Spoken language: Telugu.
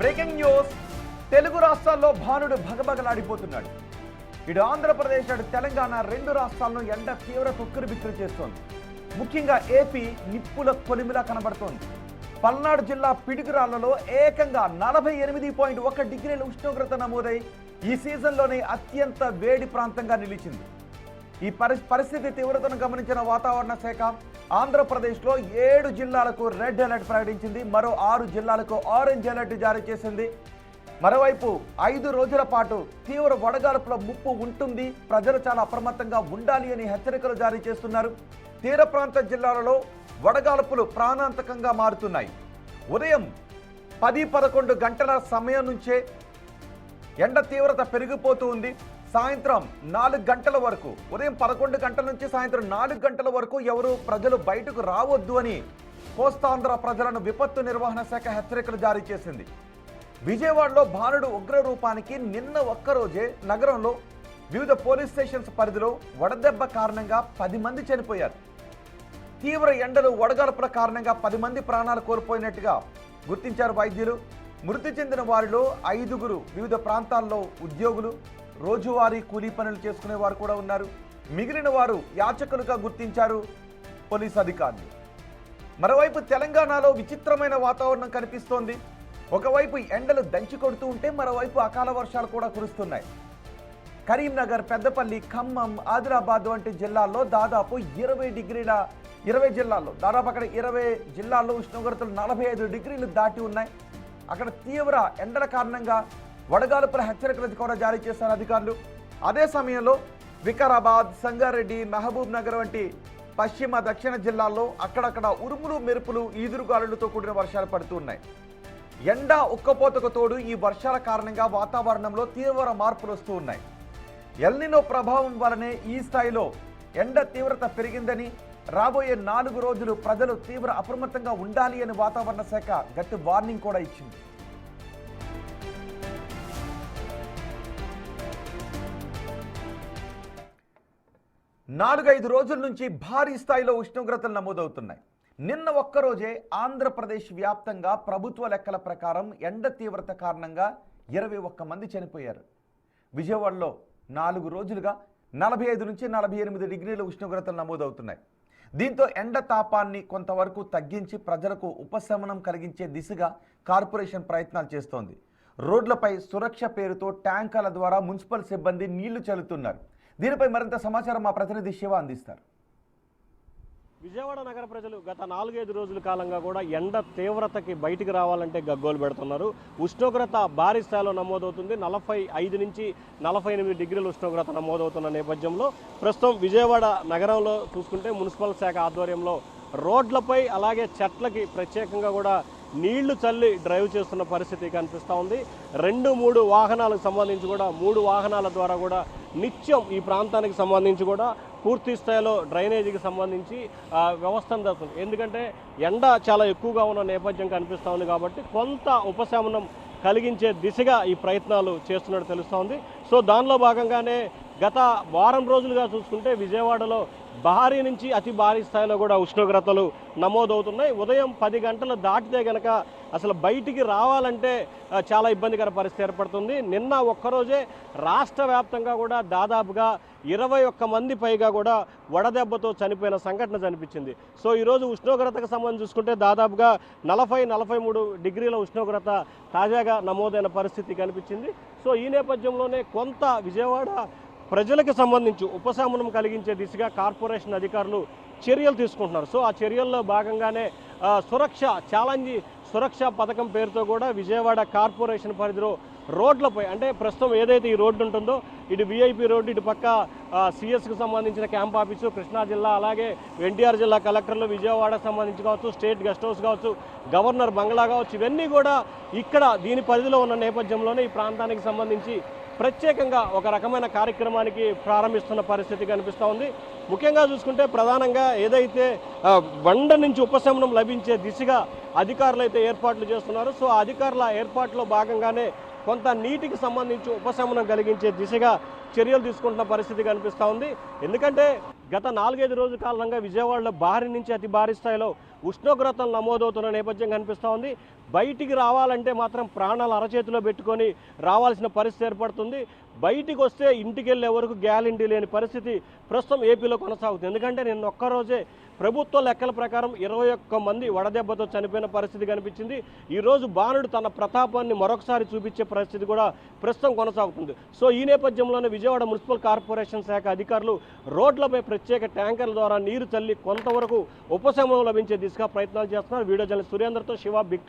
Breaking news. తెలుగు రాష్ట్రాల్లో భానుడు భగభగలాడిపోతున్నాడు. ఇటు ఆంధ్రప్రదేశ్ అటు తెలంగాణ రెండు రాష్ట్రాలను ఎండ తీవ్ర ఉక్కిరిబిక్కిరి చేస్తోంది. ముఖ్యంగా ఏపీ నిప్పుల కొలిమిలా కనబడుతోంది. పల్నాడు జిల్లా పిడుగురాళ్లలో ఏకంగా 48.1 డిగ్రీల ఉష్ణోగ్రత నమోదై ఈ సీజన్లోనే అత్యంత వేడి ప్రాంతంగా నిలిచింది. ఈ పరిస్థితి తీవ్రతను గమనించిన వాతావరణ శాఖ ఆంధ్రప్రదేశ్లో 7 జిల్లాలకు రెడ్ అలర్ట్ ప్రకటించింది. మరో 6 జిల్లాలకు ఆరెంజ్ అలర్ట్ జారీ చేసింది. మరోవైపు 5 రోజుల పాటు తీవ్ర వడగాల్పుల ముప్పు ఉంటుంది, ప్రజలు చాలా అప్రమత్తంగా ఉండాలి అని హెచ్చరికలు జారీ చేస్తున్నారు. తీర ప్రాంత జిల్లాలలో వడగాల్పులు ప్రాణాంతకంగా మారుతున్నాయి. ఉదయం 10-11 గంటల సమయం నుంచే ఎండ తీవ్రత పెరిగిపోతూ ఉంది. సాయంత్రం 4 గంటల వరకు, ఉదయం 11 గంటల నుంచి సాయంత్రం 4 గంటల వరకు ప్రజలు బయటకు రావద్దు అని కోస్తాంధ్ర ప్రజలను విపత్తు నిర్వహణ శాఖ హెచ్చరికలు జారీ చేసింది. విజయవాడలో భానుడు ఉగ్ర రూపానికి నిన్న ఒక్కరోజే నగరంలో వివిధ పోలీస్ స్టేషన్స్ పరిధిలో వడదెబ్బ కారణంగా 10 మంది చనిపోయారు. తీవ్ర ఎండలు వడగాల్పుల కారణంగా 10 మంది ప్రాణాలు కోల్పోయినట్టుగా గుర్తించారు వైద్యులు. మృతి చెందిన వారిలో 5గురు వివిధ ప్రాంతాల్లో ఉద్యోగులు, రోజువారీ కూలీ పనులు చేసుకునే వారు కూడా ఉన్నారు. మిగిలిన వారు యాచకులుగా గుర్తించారు పోలీస్ అధికారులు. మరోవైపు తెలంగాణలో విచిత్రమైన వాతావరణం కనిపిస్తోంది. ఒకవైపు ఎండలు దంచి కొడుతూ ఉంటే మరోవైపు అకాల వర్షాలు కూడా కురుస్తున్నాయి. కరీంనగర్, పెద్దపల్లి, ఖమ్మం, ఆదిలాబాద్ వంటి జిల్లాల్లో దాదాపు 20 జిల్లాల్లో దాదాపు అక్కడ 20 జిల్లాల్లో ఉష్ణోగ్రతలు 45 డిగ్రీలు దాటి ఉన్నాయి. అక్కడ తీవ్ర ఎండల కారణంగా వడగాల్పుల హెచ్చరికలు కూడా జారీ చేశారు అధికారులు. అదే సమయంలో వికారాబాద్, సంగారెడ్డి, మహబూబ్ నగర్ వంటి పశ్చిమ, దక్షిణ జిల్లాల్లో అక్కడక్కడ ఉరుములు, మెరుపులు, ఈదురుగాలులతో కూడిన వర్షాలు పడుతూ ఉన్నాయి. ఎండ ఉక్కపోతకు తోడు ఈ వర్షాల కారణంగా వాతావరణంలో తీవ్ర మార్పులు వస్తూ ఉన్నాయి. ఎల్నినో ప్రభావం వలనే ఈ స్థాయిలో ఎండ తీవ్రత పెరిగిందని, రాబోయే 4 రోజులు ప్రజలు తీవ్ర అప్రమత్తంగా ఉండాలి అని వాతావరణ శాఖ గట్టి వార్నింగ్ కూడా ఇచ్చింది. నాలుగైదు రోజుల నుంచి భారీ స్థాయిలో ఉష్ణోగ్రతలు నమోదవుతున్నాయి. నిన్న ఒక్కరోజే ఆంధ్రప్రదేశ్ వ్యాప్తంగా ప్రభుత్వ లెక్కల ప్రకారం ఎండ తీవ్రత కారణంగా 21 మంది చనిపోయారు. విజయవాడలో 4 రోజులుగా 45 నుంచి 48 డిగ్రీల ఉష్ణోగ్రతలు నమోదవుతున్నాయి. దీంతో ఎండ తాపాన్ని కొంతవరకు తగ్గించి ప్రజలకు ఉపశమనం కలిగించే దిశగా కార్పొరేషన్ ప్రయత్నాలు చేస్తోంది. రోడ్లపై సురక్ష పేరుతో ట్యాంకర్ల ద్వారా మున్సిపల్ సిబ్బంది నీళ్లు చల్లుతున్నారు. దీనిపై మరింత సమాచారం మా ప్రతినిధి శివ అందిస్తారు. విజయవాడ నగర ప్రజలు గత 4-5 రోజుల కాలంగా కూడా ఎండ తీవ్రతకి బయటికి రావాలంటే గగ్గోలు పెడుతున్నారు. ఉష్ణోగ్రత భారీ స్థాయిలో నమోదవుతుంది. 45 నుంచి 48 డిగ్రీల ఉష్ణోగ్రత నమోదవుతున్న నేపథ్యంలో ప్రస్తుతం విజయవాడ నగరంలో చూసుకుంటే మున్సిపల్ శాఖ ఆధ్వర్యంలో రోడ్లపై అలాగే చెట్లకి ప్రత్యేకంగా కూడా నీళ్లు చల్లి డ్రైవ్ చేస్తున్న పరిస్థితి కనిపిస్తూ ఉంది. 2-3 వాహనాలకు సంబంధించి కూడా 3 వాహనాల ద్వారా కూడా నిత్యం ఈ ప్రాంతానికి సంబంధించి కూడా పూర్తి స్థాయిలో డ్రైనేజీకి సంబంధించి వ్యవస్థను జరుగుతుంది. ఎందుకంటే ఎండ చాలా ఎక్కువగా ఉన్న నేపథ్యం కనిపిస్తూ ఉంది కాబట్టి కొంత ఉపశమనం కలిగించే దిశగా ఈ ప్రయత్నాలు చేస్తున్నట్టు తెలుస్తోంది. సో దానిలో భాగంగానే గత వారం రోజులుగా చూసుకుంటే విజయవాడలో భారీ నుంచి అతి భారీ స్థాయిలో కూడా ఉష్ణోగ్రతలు నమోదవుతున్నాయి. ఉదయం 10 గంటలు దాటితే కనుక అసలు బయటికి రావాలంటే చాలా ఇబ్బందికర పరిస్థితి ఏర్పడుతుంది. నిన్న ఒక్కరోజే రాష్ట్ర వ్యాప్తంగా కూడా దాదాపుగా 21 మంది పైగా కూడా వడదెబ్బతో చనిపోయిన సంఘటన కనిపించింది. సో ఈరోజు ఉష్ణోగ్రతకు సంబంధించి చూసుకుంటే దాదాపుగా 40-43 డిగ్రీల ఉష్ణోగ్రత తాజాగా నమోదైన పరిస్థితి కనిపించింది. సో ఈ నేపథ్యంలోనే కొంత విజయవాడ ప్రజలకు సంబంధించి ఉపశమనం కలిగించే దిశగా కార్పొరేషన్ అధికారులు చర్యలు తీసుకుంటున్నారు. సో ఆ చర్యల్లో భాగంగానే సురక్ష పథకం పేరుతో కూడా విజయవాడ కార్పొరేషన్ పరిధిలో రోడ్లపై, అంటే ప్రస్తుతం ఏదైతే ఈ రోడ్డు ఉంటుందో ఇటు విఐపి రోడ్డు, ఇటు పక్క సిఎస్కి సంబంధించిన క్యాంప్ ఆఫీసు, కృష్ణా జిల్లా, అలాగే ఎన్టీఆర్ జిల్లా కలెక్టర్లు, విజయవాడకు సంబంధించి కావచ్చు, స్టేట్ గెస్ట్ హౌస్ కావచ్చు, గవర్నర్ బంగ్లా కావచ్చు, ఇవన్నీ కూడా ఇక్కడ దీని పరిధిలో ఉన్న నేపథ్యంలోనే ఈ ప్రాంతానికి సంబంధించి ప్రత్యేకంగా ఒక రకమైన కార్యక్రమానికి ప్రారంభిస్తున్న పరిస్థితి కనిపిస్తూ ఉంది. ముఖ్యంగా చూసుకుంటే ప్రధానంగా ఏదైతే వండ నుంచి ఉపశమనం లభించే దిశగా అధికారులు అయితే ఏర్పాట్లు చేస్తున్నారు. సో ఆ అధికారుల ఏర్పాట్లో భాగంగానే కొంత నీటికి సంబంధించి ఉపశమనం కలిగించే దిశగా చర్యలు తీసుకుంటున్న పరిస్థితి కనిపిస్తూ ఉంది. ఎందుకంటే గత 4-5 రోజుల కాలంగా విజయవాడలో భారీ నుంచి అతి భారీ స్థాయిలో ఉష్ణోగ్రతలు నమోదవుతున్న నేపథ్యం కనిపిస్తూ ఉంది. బయటికి రావాలంటే మాత్రం ప్రాణాలు అరచేతిలో పెట్టుకొని రావాల్సిన పరిస్థితి ఏర్పడుతుంది. బయటికి వస్తే ఇంటికి వెళ్ళే వరకు గ్యారంటీ లేని పరిస్థితి ప్రస్తుతం ఏపీలో కొనసాగుతుంది. ఎందుకంటే నిన్న ఒక్కరోజే ప్రభుత్వ లెక్కల ప్రకారం 21 మంది వడదెబ్బతో చనిపోయిన పరిస్థితి కనిపించింది. ఈరోజు బాణుడు తన ప్రతాపాన్ని మరొకసారి చూపించే పరిస్థితి కూడా ప్రస్తుతం కొనసాగుతుంది. సో ఈ నేపథ్యంలోనే విజయవాడ మున్సిపల్ కార్పొరేషన్ శాఖ అధికారులు రోడ్లపై ప్రత్యేక ట్యాంకర్ల ద్వారా నీరు చల్లి కొంతవరకు ఉపశమనం లభించే దిశగా ప్రయత్నాలు చేస్తున్నారు. వీడియో జర్నలిస్ట్ సురేందర్తో శివ, బిగ్ టీవీ.